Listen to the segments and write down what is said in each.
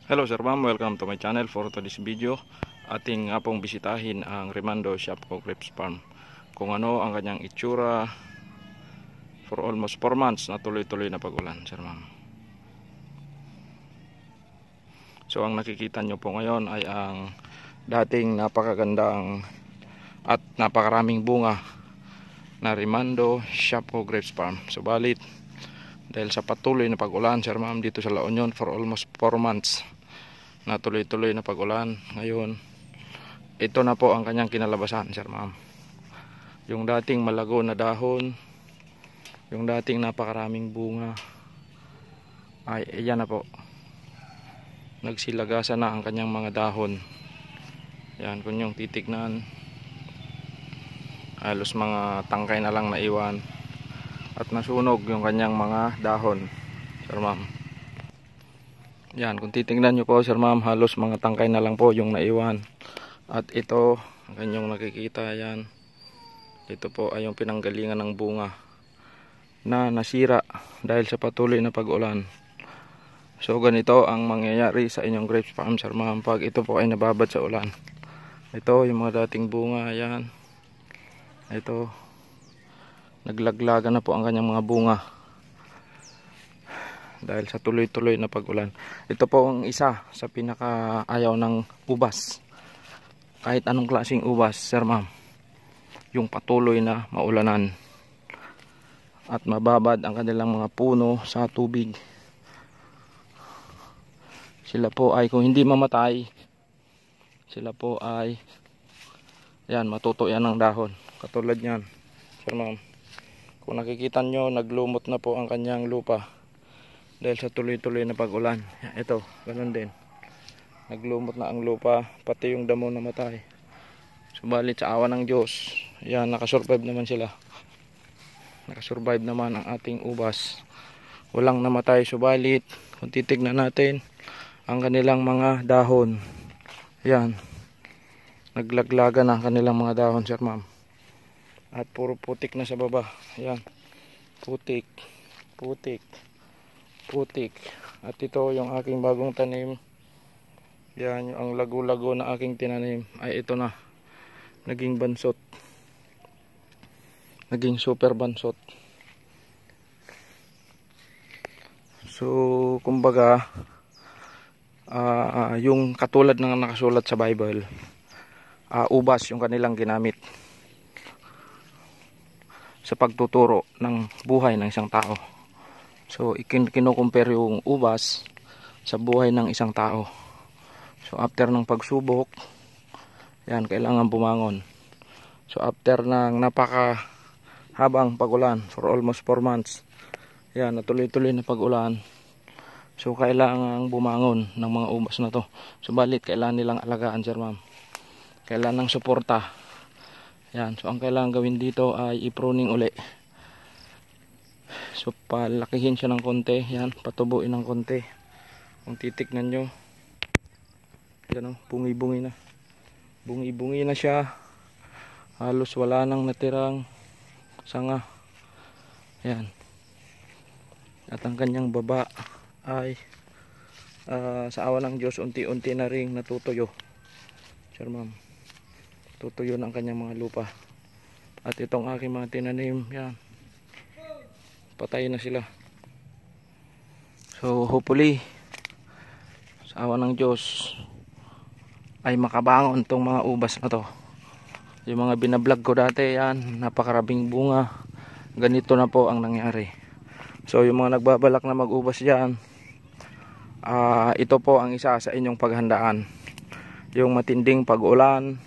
Hello Sir Ma'am, welcome to my channel. For today's video, ating nga pong bisitahin ang Rimando Shopko Grapes Farm. Kung ano ang kanyang itsura for almost 4 months na tuloy-tuloy na pag-ulan, Sir Ma'am. So ang nakikita nyo po ngayon ay ang dating napakagandang at napakaraming bunga na Rimando Shopko Grapes Farm. Subalit, dahil sa patuloy na pag-ulan, Sir Ma'am, dito sa La Union for almost 4 months na tuloy-tuloy na pag-ulan, ngayon ito na po ang kanyang kinalabasan, Sir Ma'am. Yung dating malago na dahon, yung dating napakaraming bunga, ay iyan na po, nagsilagasa na ang kanyang mga dahon. Yan, kung yung titignan, halos mga tangkay na lang naiwan at nasunog yung kanyang mga dahon, Sir Ma'am. Yan, kung titingnan nyo po, Sir Ma'am, halos mga tangkay na lang po yung naiwan. At ito, ang kanyang nakikita, yan, ito po ay yung pinanggalingan ng bunga na nasira dahil sa patuloy na pag-ulan. So ganito ang mangyayari sa inyong grapes farm, Sir Ma'am, pag ito po ay nababad sa ulan. Ito yung mga dating bunga, yan, ito, naglaglagan na po ang kanyang mga bunga dahil sa tuloy-tuloy na pag-ulan. Ito po ang isa sa pinaka-ayaw ng ubas, kahit anong klaseng ubas, Sir Ma'am, yung patuloy na maulanan at mababad ang kanilang mga puno sa tubig. Sila po ay, kung hindi mamatay, sila po ay, yan, matuto yan ng dahon, katulad yan, Sir Ma'am. Kung nakikita nyo, naglumot na po ang kanyang lupa dahil sa tuloy-tuloy na pag-ulan. Ito, ganun din, naglumot na ang lupa, pati yung damo namatay. Subalit sa awa ng Diyos, yan, nakasurvive naman sila. Nakasurvive naman ang ating ubas, walang namatay. Subalit kung titignan natin ang kanilang mga dahon, yan, naglaglaga na ang kanilang mga dahon, Sir Ma'am, at puro putik na sa baba. Yan, putik, putik, putik. At ito yung aking bagong tanim, yan, yung ang lago-lago na aking tinanim ay ito na, naging bansot, naging super bansot. So kumbaga, yung katulad ng nakasulat sa Bible, ubas yung kanilang ginamit sa pagtuturo ng buhay ng isang tao. So kinukumpare yung ubas sa buhay ng isang tao. So after ng pagsubok, yan, kailangan bumangon. So after ng napakahabang pag-ulan for almost 4 months, yan, natuloy-tuloy na pag-ulan, so kailangan bumangon ng mga ubas na to. Subalit kailangan nilang alagaan, Sir Ma'am, kailangan ng suporta. Yan, so ang kailangan gawin dito ay i-pruning uli. So palakihin siya ng konti, yan, patubuin ng konti. Kung titignan nyo, yan o, bungi-bungi na, bungi-bungi na siya, halos wala nang natirang sanga. Yan, at ang kanyang baba ay sa awa ng Diyos unti-unti na ring natutuyo, Sir Ma'am, tutuyo ng kanyang mga lupa. At itong aking mga tinanim, yan, patay na sila. So hopefully sa awa ng Diyos ay makabangon tong mga ubas na to. Yung mga binablog ko dati, yan, napakarabing bunga, ganito na po ang nangyari. So yung mga nagbabalak na mag-ubas dyan, ito po ang isa sa inyong paghandaan, yung matinding pag-ulan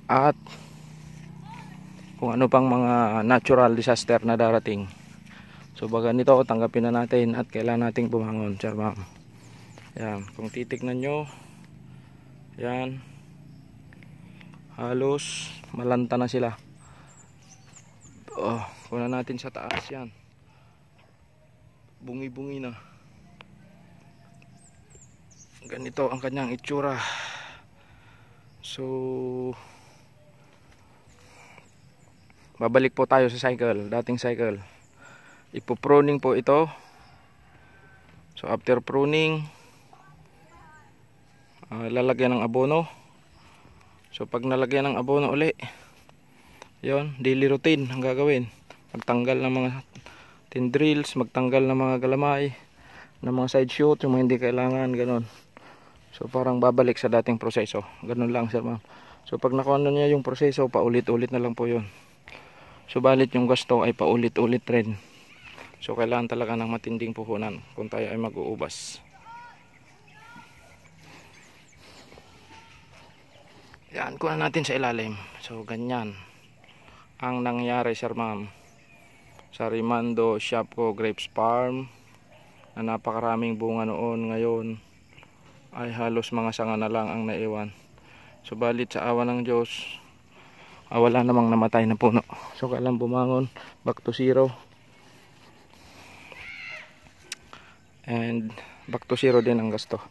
at kung ano pang mga natural disaster na darating. So baga nito, tanggapin na natin at kailangan nating bumangon, Sir Ma'am. Yan, kung titignan nyo, yan, halos malanta na sila. Kunan natin sa taas, yan, bungi-bungi na. Ganito ang kanyang itsura. So babalik po tayo sa cycle, dating cycle. Ipo-pruning po ito. So after pruning, lalagyan ng abono. So pag nalagyan ng abono uli, yon, daily routine ang gagawin. Magtanggal ng mga tendrils, magtanggal ng mga galamay, ng mga side shoot, yung mga hindi kailangan, ganun. So parang babalik sa dating proseso. Ganun lang, sir ma'am. So pag nakuha na niya yung proseso, paulit-ulit na lang po yun. Subalit yung gasto ay paulit-ulit rin. So kailangan talaga ng matinding puhunan kung tayo ay mag-uubas. Yan, kuha natin sa ilalim. So ganyan ang nangyari, sir ma'am, sa Rimando Shopko Grapes Farm, na napakaraming bunga noon. Ngayon ay halos mga sanga na lang ang naiwan. Subalit sa awa ng Diyos, wala namang namatay na puno. So kailangan bumangon, back to zero. And back to zero din ang gasto.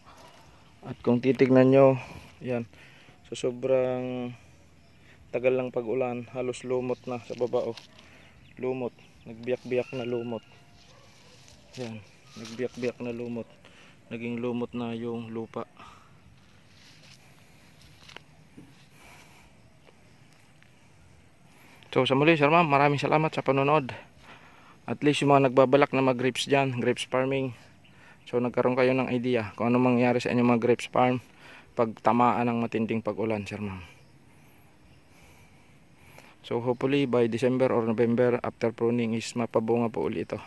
At kung titignan nyo, yan, so sobrang tagal lang pag-ulan, halos lumot na sa baba. Oh, lumot, nagbiyak-biyak na lumot. Yan, nagbiyak-biyak na lumot. Naging lumot na yung lupa. So sa muli, sir ma'am, maraming salamat sa panonood. At least yung mga nagbabalak na mag-grapes dyan, grapes farming, so nagkaroon kayo ng idea kung ano mangyari sa inyong mga grapes farm pag tamaan ng matinding pag-ulan, sir ma'am. So hopefully by December or November, after pruning, is mapabunga po ulit ito.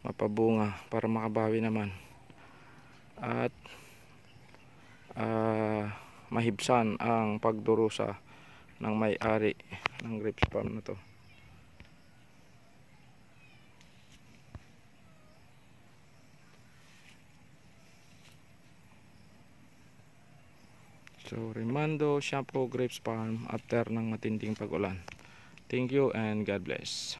Mapabunga para makabawi naman. At mahibsan ang pagdurusa ng may-ari ng grapes farm na to. So Rimando Shopko Grapes Farm after ng matinding pag-ulan. Thank you and God bless.